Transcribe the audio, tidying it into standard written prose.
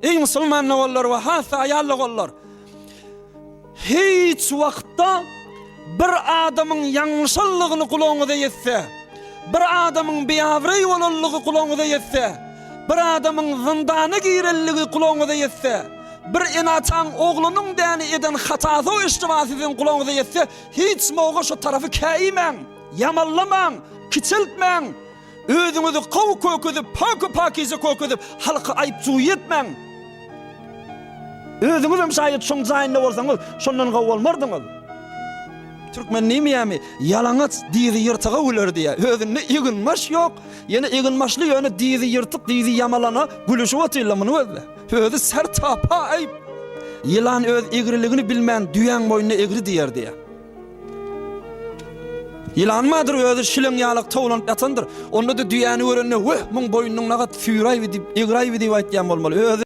Ey musulman oğullar ve hasa ayallı oğullar. Hiç vaqtda bir adamın yanlışlığını kulağınıza yetse, bir adamın biavri olanlığı kulağınıza yetse, bir adamın zindana girelliği kulağınıza yetse, bir inatan oğlunun däni eden hatası iştivasizin kulağınıza yetse, hiç moğa şu tarafı käýmen, yamallaman, kiçiltmen, özüňizi gowy köküdip, paky-pakyze köküdip, halka aýypçylyk etmen. Özüňiz hem şaýat şoň jaýynda bolsaňyz, şondan gowy bolmardyňyz. Türkmen näme yalaňaç dizi ýyrtyga güler diýe. Özüne ýygynmaş ýok. Ýene ýygynmaşly ýöne dizi ýyrtyk, dizi yamalana gülüşip otyrlamyny özle. Özü ser tapa aýp. Ýylan öz egriligini bilmän düýän boýuna egri diýer diýe. Ýylan madyr özü şileň ýalyk tawlan ýatandyr. Onda da düýäni görenne, "Weh, muň boýnuň nagat füýraý diýip, egraý diýip aýtýan bolmaly."